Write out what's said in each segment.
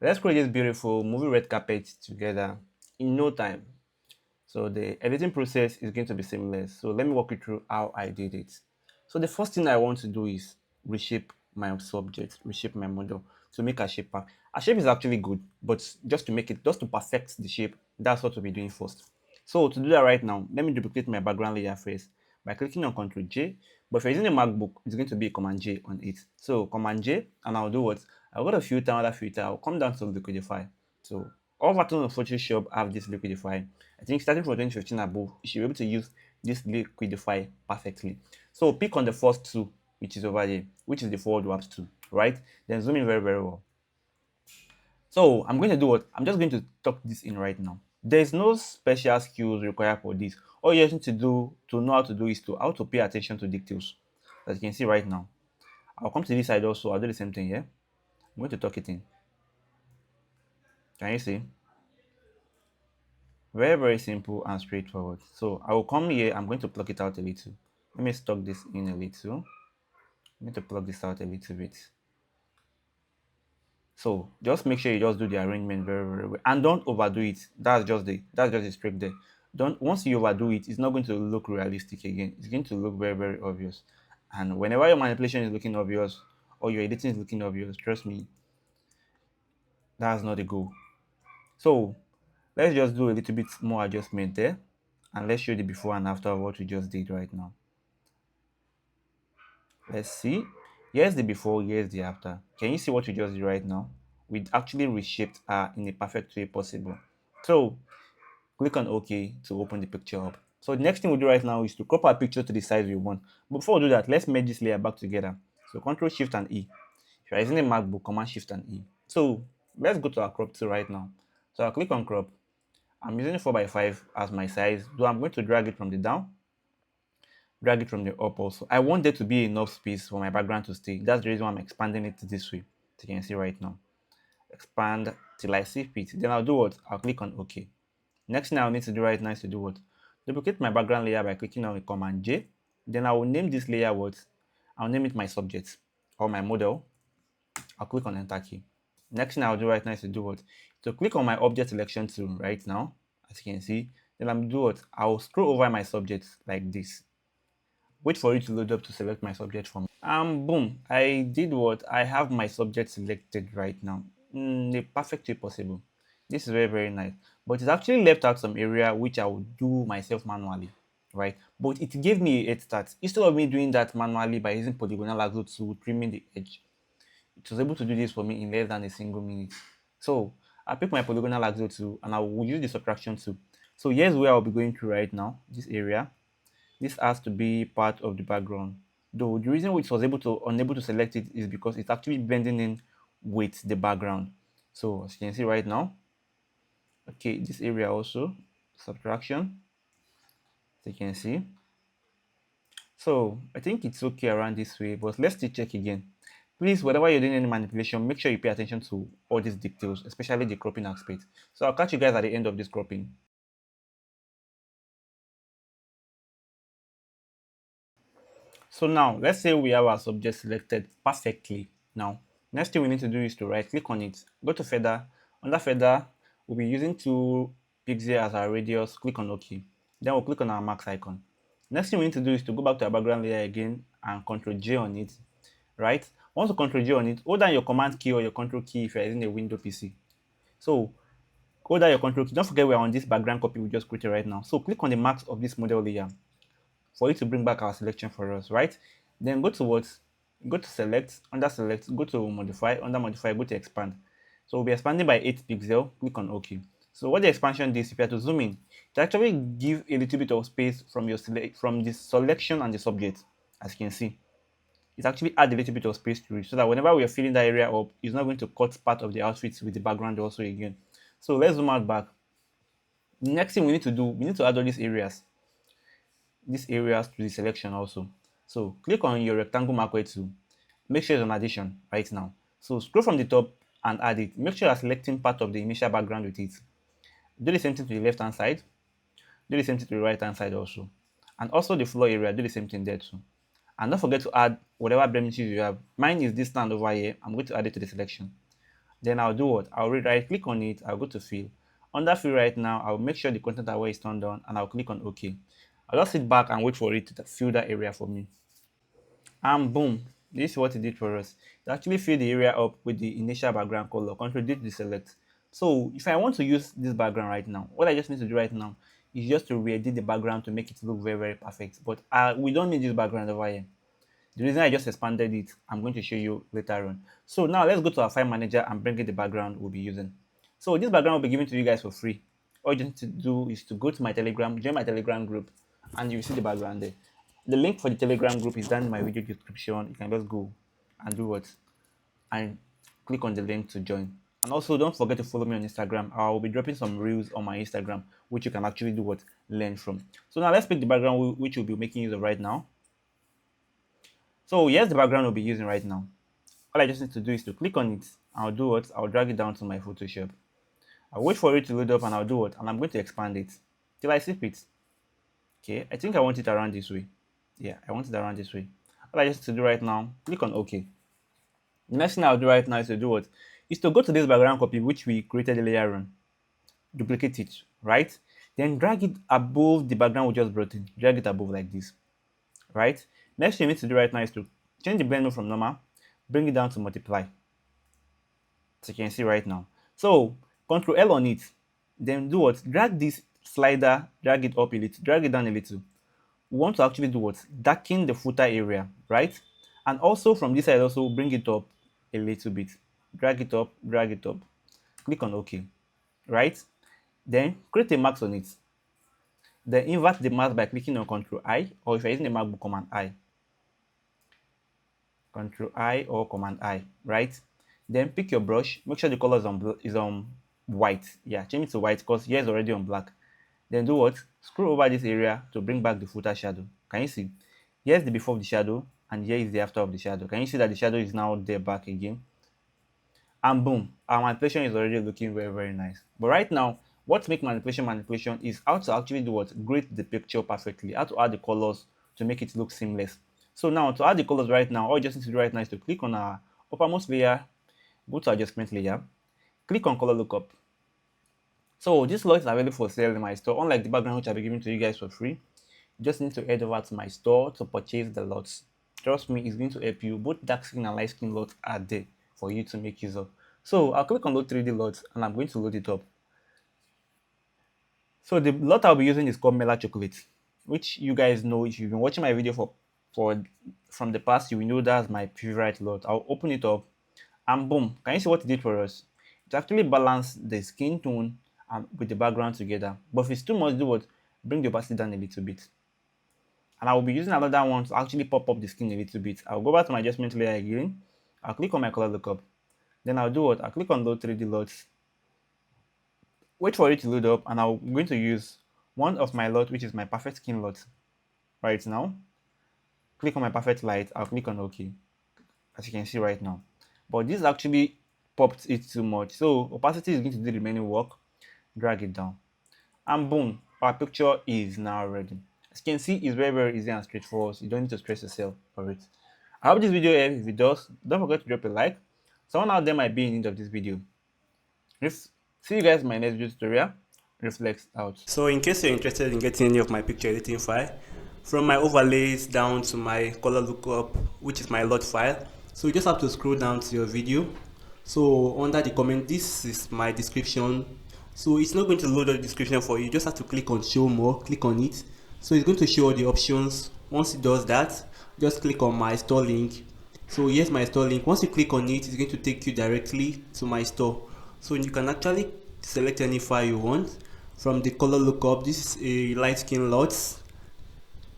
Let's create this beautiful movie red carpet together in no time. So the editing process is going to be seamless. So let me walk you through how I did it. So the first thing I want to do is reshape my subject, reshape my model to make a shape pack. A shape is actually good, but just to make it, just to perfect the shape, that's what we'll be doing first. So to do that right now, let me duplicate my background layer first by clicking on Ctrl J. But if you're using a MacBook, it's going to be Command J on it. So Command J, and I'll do what? I'll go to filter, another filter. I'll come down to liquidify. So all versions of Photoshop have this liquidify. I think starting from 2015 above, you should be able to use this liquidify perfectly. So pick on the first two, which is over here, which is the forward warp two, right? Then zoom in very, very well. So I'm going to do what? I'm just going to tuck this in right now. There's no special skills required for this. All you just need to do to know how to do is to how to pay attention to details. As you can see right now. I'll come to this side also. I'll do the same thing here. I'm going to tuck it in. Can you see? Very, very simple and straightforward. So I will come here. I'm going to plug it out a little. Let me stock this in a little. I'm going to plug this out a little bit. So just make sure you just do the arrangement very, very well, and don't overdo it. That's just the trick there. Don't Once you overdo it, it's not going to look realistic again. It's going to look very, very obvious. And whenever your manipulation is looking obvious or your editing is looking obvious, trust me, that's not the goal. So let's just do a little bit more adjustment there, and let's show the before and after of what we just did right now. Let's see. Here's the before, here's the after. Can you see what we just did right now? We actually reshaped her in a perfect way possible. So click on OK to open the picture up. So the next thing we do right now is to crop our picture to the size we want. But before we do that, let's merge this layer back together. So Control Shift and E. If you're using a MacBook, Command Shift and E. So let's go to our crop tool right now. So I'll click on crop. I'm using 4x5 as my size, though I'm going to drag it from the down, drag it from the up also. I want there to be enough space for my background to stay. That's the reason why I'm expanding it this way. As you can see right now. Expand till I see fit. Then I'll do what? I'll click on OK. Next thing I'll need to do right now is to do what? Duplicate my background layer by clicking on Command J. Then I will name this layer what? I'll name it my subject or my model. I'll click on Enter key. Next thing I'll do right now is to do what? To click on my object selection tool right now, as you can see. Then I'm do what? I'll scroll over my subject like this. Wait for it to load up to select my subject from. Boom. I did what? I have my subject selected right now. The perfect way possible. This is very, very nice. But it's actually left out some area which I will do myself manually, right? But it gave me a head start. Instead of me doing that manually by using polygonal lasso to trimming the edge, it was able to do this for me in less than a single minute. So I pick my polygonal lasso tool and I will use the subtraction tool. So here's where I'll be going through right now, this area. This has to be part of the background. Though the reason which was unable to select it is because it's actually blending in with the background. So as you can see right now, okay, this area also subtraction, as you can see. So I think it's okay around this way, but let's still check again. Please, whenever you're doing any manipulation, make sure you pay attention to all these details, especially the cropping aspect. So I'll catch you guys at the end of this cropping. So now, let's say we have our subject selected perfectly. Now, next thing we need to do is to right click on it, go to feather. Under feather, we'll be using 2 pixels as our radius, click on OK. Then we'll click on our max icon. Next thing we need to do is to go back to our background layer again and Ctrl J on it, right? Once you Ctrl J on it, hold down your command key or your control key if you're using a Windows PC. So hold down your control key. Don't forget we're on this background copy we just created right now. So click on the max of this model layer for it to bring back our selection for us, right? Then go to what? Go to select, under select, go to modify, under modify, go to expand. So we'll be expanding by 8 pixels, click on OK. So what the expansion does, if you have to zoom in, it actually give a little bit of space from your from the selection and the subject, as you can see. It actually add a little bit of space to it so that whenever we are filling that area up, it's not going to cut part of the outfit with the background also again. So let's zoom out back. The next thing we need to do, we need to add all these areas to the selection also. So click on your rectangle marquee tool. Make sure it's on addition right now. So scroll from the top and add it. Make sure you're selecting part of the initial background with it. Do the same thing to the left hand side. Do the same thing to the right hand side also. And also the floor area, do the same thing there too. And don't forget to add whatever blemishes you have. Mine is this stand over here. I'm going to add it to the selection. Then I'll do what? I'll right click on it, I'll go to fill. Under fill right now, I'll make sure the content aware is turned on and I'll click on OK. I'll just sit back and wait for it to fill that area for me. And boom, this is what it did for us. It actually filled the area up with the initial background color. Control D to deselect. So if I want to use this background right now, what I just need to do right now is just to re-edit the background to make it look very, very perfect. But we don't need this background over here. The reason I just expanded it, I'm going to show you later on. So now let's go to our file manager and bring in the background we'll be using. So this background will be given to you guys for free. All you need to do is to go to my Telegram, join my Telegram group, and you see the background there. The link for the Telegram group is down in my video description. You can just go and do what? And click on the link to join. And also don't forget to follow me on Instagram. I will be dropping some reels on my Instagram, which you can actually do what? Learn from. So now let's pick the background which we'll be making use of right now. So here's the background we'll be using right now. All I just need to do is to click on it. I'll do what? I'll drag it down to my Photoshop. I'll wait for it to load up and I'll do what? And I'm going to expand it till I see fit. Okay, I think I want it around this way. Yeah, I want it around this way. All I just need to do right now, click on OK. The next thing I'll do right now is to do what? Is to go to this background copy which we created earlier on. Duplicate it, right? Then drag it above the background we just brought in. Drag it above like this, right? Next thing you need to do right now is to change the blend mode from normal, bring it down to multiply. As you can see right now. So Control L on it, then do what? Drag this slider, drag it up a little, drag it down a little. We want to actually do what? Darken the footer area, right? And also from this side also bring it up a little bit. Drag it up, drag it up. Click on OK, right? Then create a mask on it. Then invert the mask by clicking on Ctrl I, or if you're using the MacBook, Command I. Ctrl I or Command I, right? Then pick your brush, make sure the color is on white. Yeah, change it to white because here is already on black. Then do what? Scroll over this area to bring back the footer shadow. Can you see? Here's the before of the shadow and here is the after of the shadow. Can you see that the shadow is now there back again? And boom, our manipulation is already looking very, very nice. But right now, what makes manipulation is how to actually do what? Grade the picture perfectly, how to add the colors to make it look seamless. So now to add the colors right now, all you just need to do right now is to click on our uppermost layer, go to adjustment layer, click on color lookup. So this lot is available for sale in my store. Unlike the background which I'll be giving to you guys for free, you just need to head over to my store to purchase the lots. Trust me, it's going to help you. Both dark skin and light skin lots are there for you to make use of. So I'll click on load 3D lots and I'm going to load it up. So the lot I'll be using is called Mela Chocolate, which you guys know if you've been watching my video from the past, you will know that's my favorite lot. I'll open it up and boom, can you see what it did for us? It actually balanced the skin tone and with the background together. But if it's too much, do what? Bring the opacity down a little bit. And I will be using another one to actually pop up the skin a little bit. I'll go back to my adjustment layer again. I'll click on my color lookup. Then I'll do what? I'll click on load 3D lots. Wait for it to load up and I'm going to use one of my lot, which is my perfect skin lot right now. Click on my perfect light. I'll click on OK, as you can see right now. But this actually popped it too much. So opacity is going to do the remaining work. Drag it down. And boom, our picture is now ready. As you can see, it's very, very easy and straightforward. You don't need to stress yourself for it. I hope this video helps. If it does, don't forget to drop a like. Someone out there might be in need of this video. See you guys in my next video tutorial. Reflex out. So in case you're interested in getting any of my picture editing file, from my overlays down to my color lookup, which is my lot file, so you just have to scroll down to your video. So under the comment, this is my description. So it's not going to load the description for you. You just have to click on show more, click on it. So it's going to show all the options. Once it does that, just click on my store link. So here's my store link. Once you click on it, it's going to take you directly to my store. So you can actually select any file you want. From the color lookup, this is a light skin lots.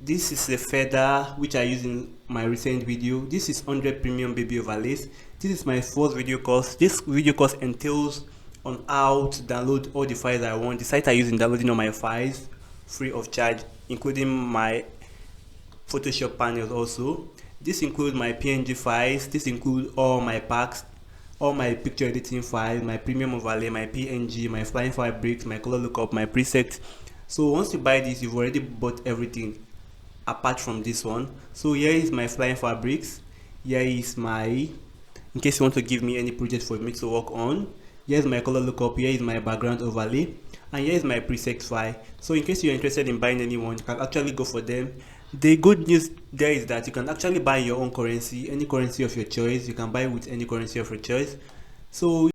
This is a feather which I use in my recent video. This is 100 premium baby overlays. This is my first video course. This video course entails on how to download all the files I want. The site I use in downloading all my files free of charge, including my Photoshop panels also. This includes my PNG files. This includes all my packs, all my picture editing files, my premium overlay, my PNG, my flying fabrics, my color lookup, my presets. So once you buy this, you've already bought everything apart from this one. So here is my flying fabrics, here is my in case you want to give me any project for me to work on. Here's my color lookup, here is my background overlay, and here is my presets file. So in case you're interested in buying anyone, you can actually go for them. The good news there is that you can actually buy your own currency, any currency of your choice. You can buy with any currency of your choice. So